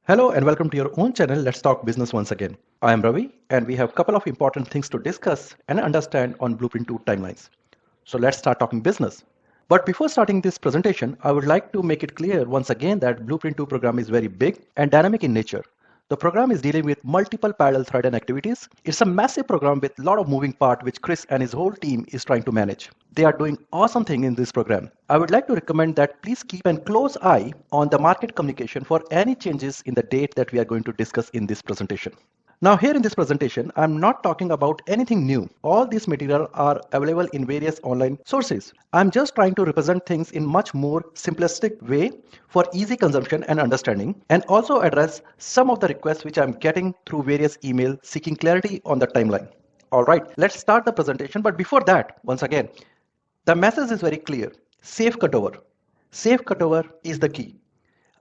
Hello and welcome to your own channel. Let's talk business once again. I am Ravi and we have a couple of important things to discuss and understand on Blueprint 2 timelines. So let's start talking business. But before starting this presentation, I would like to make it clear once again that Blueprint 2 program is very big and dynamic in nature. The program is dealing with multiple parallel thread and activities. It's a massive program with a lot of moving parts which Chris and his whole team is trying to manage. They are doing awesome thing in this program. I would like to recommend that please keep a close eye on the market communication for any changes in the date that we are going to discuss in this presentation. Now here in this presentation, I'm not talking about anything new. All these material are available in various online sources. I'm just trying to represent things in much more simplistic way for easy consumption and understanding, and also address some of the requests which I'm getting through various emails seeking clarity on the timeline. All right, let's start the presentation. But before that, once again, the message is very clear. Safe cutover. Safe cutover is the key.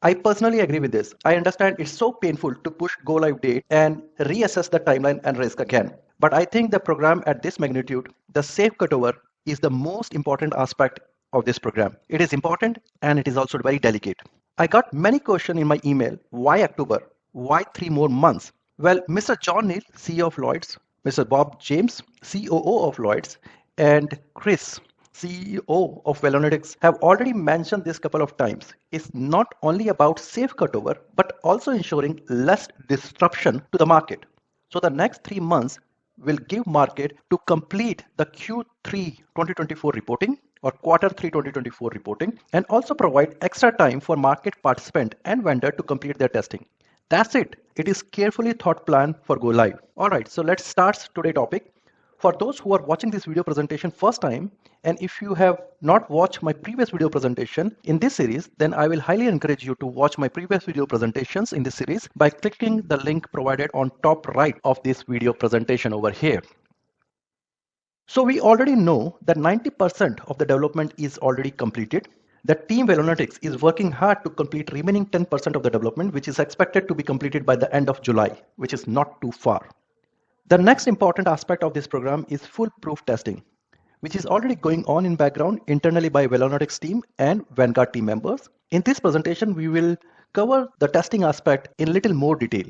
I personally agree with this. I understand it's so painful to push go live date and reassess the timeline and risk again. But I think the program at this magnitude, the safe cutover, is the most important aspect of this program. It is important and it is also very delicate. I got many questions in my email. Why October? Why 3 more months? Well, Mr. John Neal, CEO of Lloyd's, Mr. Bob James, COO of Lloyd's, and Chris, CEO of Velonautics, have already mentioned this couple of times. It's not only about safe cutover, but also ensuring less disruption to the market. So the next 3 months will give market to complete the Q3 2024 reporting or quarter 3 2024 reporting, and also provide extra time for market participant and vendor to complete their testing. That's it. It is carefully thought plan for go live. All right, so let's start today's topic. For those who are watching this video presentation first time, and if you have not watched my previous video presentation in this series, then I will highly encourage you to watch my previous video presentations in this series by clicking the link provided on top right of this video presentation over here. So we already know that 90% of the development is already completed. The team Velonautics is working hard to complete remaining 10% of the development, which is expected to be completed by the end of July, which is not too far. The next important aspect of this program is foolproof testing, which is already going on in background internally by Velonautics team and Vanguard team members. In this presentation, we will cover the testing aspect in little more detail.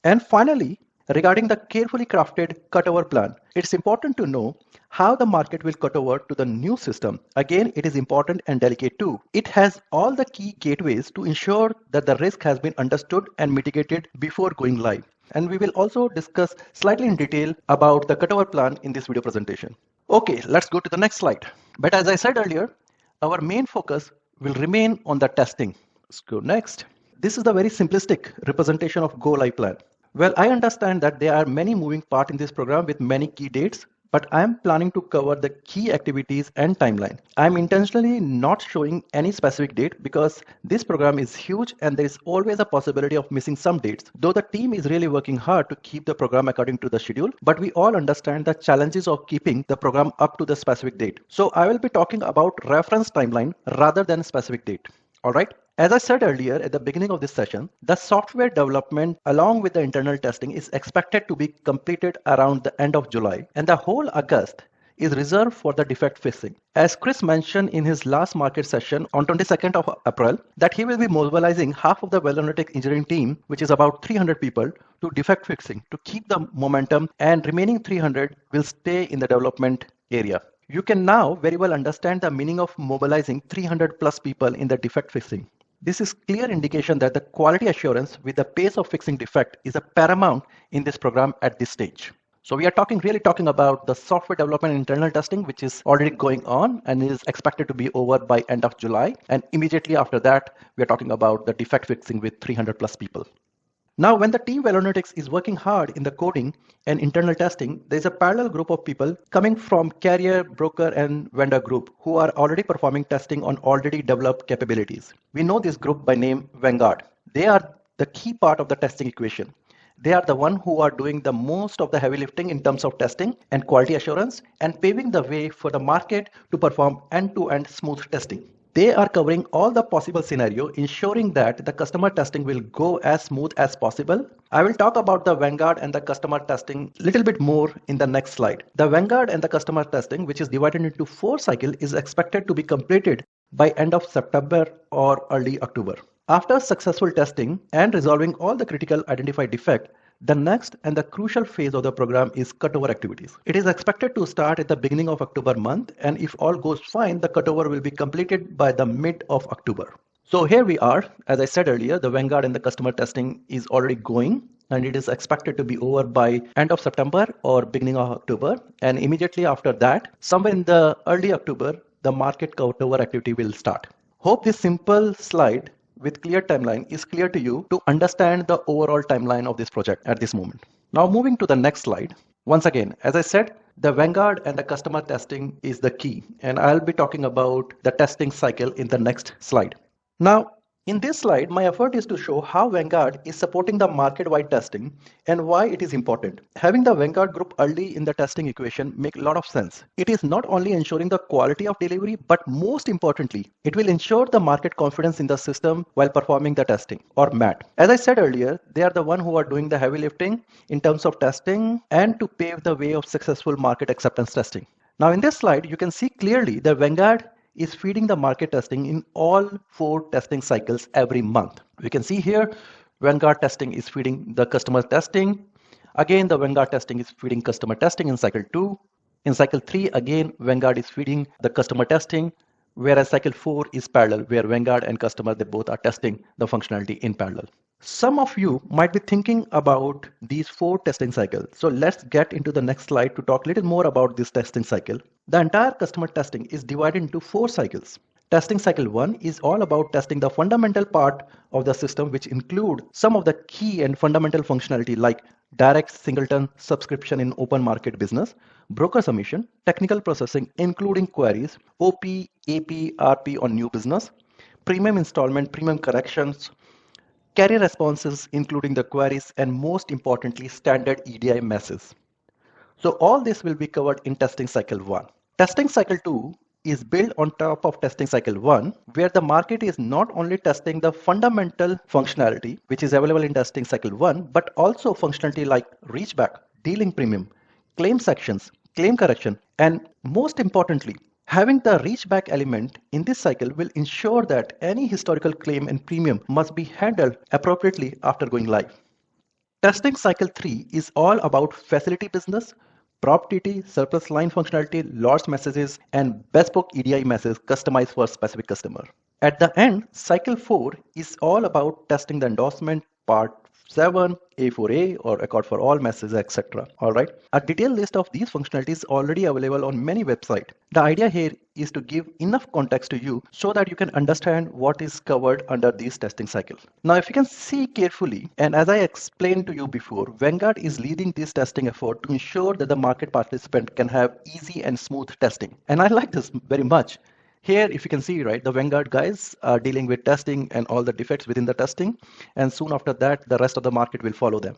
And finally, regarding the carefully crafted cutover plan, it's important to know how the market will cut over to the new system. Again, it is important and delicate too. It has all the key gateways to ensure that the risk has been understood and mitigated before going live. And we will also discuss slightly in detail about the cutover plan in this video presentation. Okay, let's go to the next slide. But as I said earlier, our main focus will remain on the testing. Let's go next. This is the very simplistic representation of go live plan. Well, I understand that there are many moving parts in this program with many key dates, but I am planning to cover the key activities and timeline. I am intentionally not showing any specific date because this program is huge and there is always a possibility of missing some dates. Though the team is really working hard to keep the program according to the schedule, but we all understand the challenges of keeping the program up to the specific date. So I will be talking about reference timeline rather than specific date. All right. As I said earlier at the beginning of this session, the software development along with the internal testing is expected to be completed around the end of July, and the whole August is reserved for the defect fixing. As Chris mentioned in his last market session on 22nd of April, that he will be mobilizing half of the Velonautics engineering team, which is about 300 people, to defect fixing to keep the momentum, and remaining 300 will stay in the development area. You can now very well understand the meaning of mobilizing 300 plus people in the defect fixing. This is clear indication that the quality assurance with the pace of fixing defect is a paramount in this program at this stage. So we are really talking about the software development and internal testing, which is already going on and is expected to be over by end of July. And immediately after that, we are talking about the defect fixing with 300 plus people. Now, when the team Velonautics is working hard in the coding and internal testing, there is a parallel group of people coming from carrier, broker, and vendor group who are already performing testing on already developed capabilities. We know this group by name Vanguard. They are the key part of the testing equation. They are the one who are doing the most of the heavy lifting in terms of testing and quality assurance and paving the way for the market to perform end-to-end smooth testing. They are covering all the possible scenario, ensuring that the customer testing will go as smooth as possible. I will talk about the Vanguard and the customer testing a little bit more in the next slide. The Vanguard and the customer testing, which is divided into 4 cycles, is expected to be completed by end of September or early October. After successful testing and resolving all the critical identified defect, the next and the crucial phase of the program is cutover activities. It is expected to start at the beginning of October month, and if all goes fine, the cutover will be completed by the mid of October. So here we are. As I said earlier, the Vanguard and the customer testing is already going, and it is expected to be over by end of September or beginning of October. And immediately after that, somewhere in the early October, the market cutover activity will start. Hope this simple slide with clear timeline is clear to you to understand the overall timeline of this project at this moment. Now moving to the next slide. Once again, as I said, the Vanguard and the customer testing is the key, and I'll be talking about the testing cycle in the next slide. Now, in this slide, my effort is to show how Vanguard is supporting the market-wide testing and why it is important. Having the Vanguard group early in the testing equation makes a lot of sense. It is not only ensuring the quality of delivery, but most importantly, it will ensure the market confidence in the system while performing the testing, or MAT. As I said earlier, they are the one who are doing the heavy lifting in terms of testing and to pave the way of successful market acceptance testing. Now in this slide, you can see clearly that Vanguard is feeding the market testing in all 4 testing cycles every month. We can see here, Vanguard testing is feeding the customer testing. Again, the Vanguard testing is feeding customer testing in cycle 2. In cycle 3, again, Vanguard is feeding the customer testing, whereas cycle 4 is parallel, where Vanguard and customer, they both are testing the functionality in parallel. Some of you might be thinking about these 4 testing cycles. So let's get into the next slide to talk a little more about this testing cycle. The entire customer testing is divided into 4 cycles. Testing cycle 1 is all about testing the fundamental part of the system, which include some of the key and fundamental functionality like direct singleton subscription in open market business, broker submission, technical processing including queries, OP, AP, RP on new business, premium installment, premium corrections, carrier responses including the queries, and most importantly, standard EDI messes. So all this will be covered in testing cycle 1. Testing cycle 2 is built on top of testing cycle 1, where the market is not only testing the fundamental functionality, which is available in testing cycle 1, but also functionality like reachback, dealing premium, claim sections, claim correction, and most importantly, having the reachback element in this cycle will ensure that any historical claim and premium must be handled appropriately after going live. Testing cycle 3 is all about facility business, prop TT, surplus line functionality, lost messages, and bespoke EDI messages customized for specific customer. At the end, cycle 4 is all about testing the endorsement, part 7, A4A, or accord for all messages, etc. Alright. A detailed list of these functionalities is already available on many websites. The idea here is to give enough context to you so that you can understand what is covered under these testing cycles. Now, if you can see carefully, and as I explained to you before, Vanguard is leading this testing effort to ensure that the market participant can have easy and smooth testing. And I like this very much. Here, if you can see, right, the Vanguard guys are dealing with testing and all the defects within the testing, and soon after that, the rest of the market will follow them.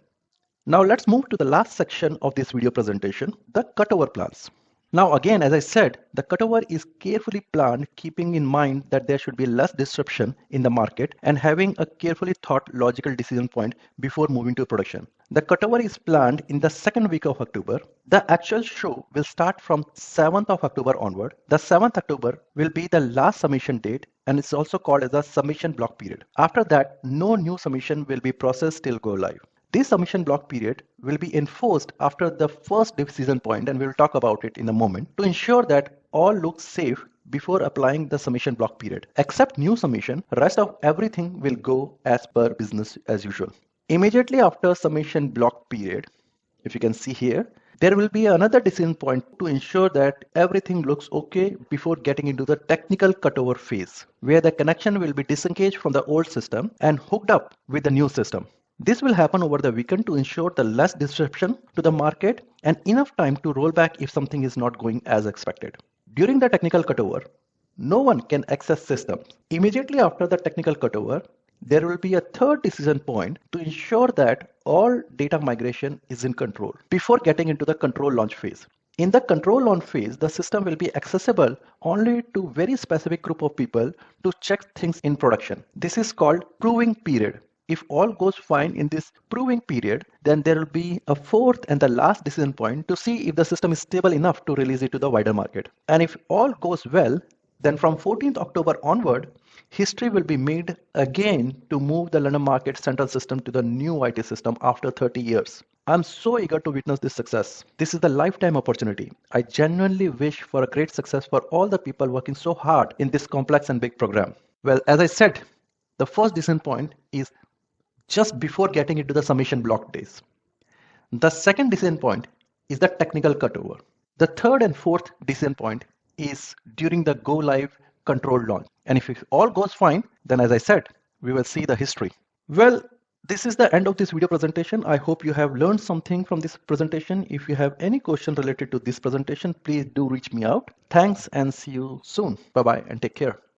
Now let's move to the last section of this video presentation, the cutover plans. Now again, as I said, the cutover is carefully planned, keeping in mind that there should be less disruption in the market and having a carefully thought logical decision point before moving to production. The cutover is planned in the second week of October. The actual show will start from 7th of October onward. The 7th October will be the last submission date, and it's also called as a submission block period. After that, no new submission will be processed till go live. This submission block period will be enforced after the first decision point, and we'll talk about it in a moment, to ensure that all looks safe before applying the submission block period. Except new submission, rest of everything will go as per business as usual. Immediately after submission block period, if you can see here, there will be another decision point to ensure that everything looks okay before getting into the technical cutover phase, where the connection will be disengaged from the old system and hooked up with the new system. This will happen over the weekend to ensure the less disruption to the market and enough time to roll back if something is not going as expected. During the technical cutover, no one can access systems. Immediately after the technical cutover, there will be a third decision point to ensure that all data migration is in control before getting into the control launch phase. In the control launch phase, the system will be accessible only to very specific group of people to check things in production. This is called proving period. If all goes fine in this proving period, then there will be a fourth and the last decision point to see if the system is stable enough to release it to the wider market. And if all goes well, then from 14th October onward, History will be made again to move the London market central system to the new IT system after 30 years. I'm so eager to witness this success. This is the lifetime opportunity. I genuinely wish for a great success for all the people working so hard in this complex and big program. Well, as I said, the first decision point is just before getting into the submission block days. The second decision point is the technical cutover. The third and fourth decision point is during the go live controlled launch. And if it all goes fine, then as I said, we will see the history. Well, this is the end of this video presentation. I hope you have learned something from this presentation. If you have any question related to this presentation, please do reach me out. Thanks and see you soon. Bye bye and take care.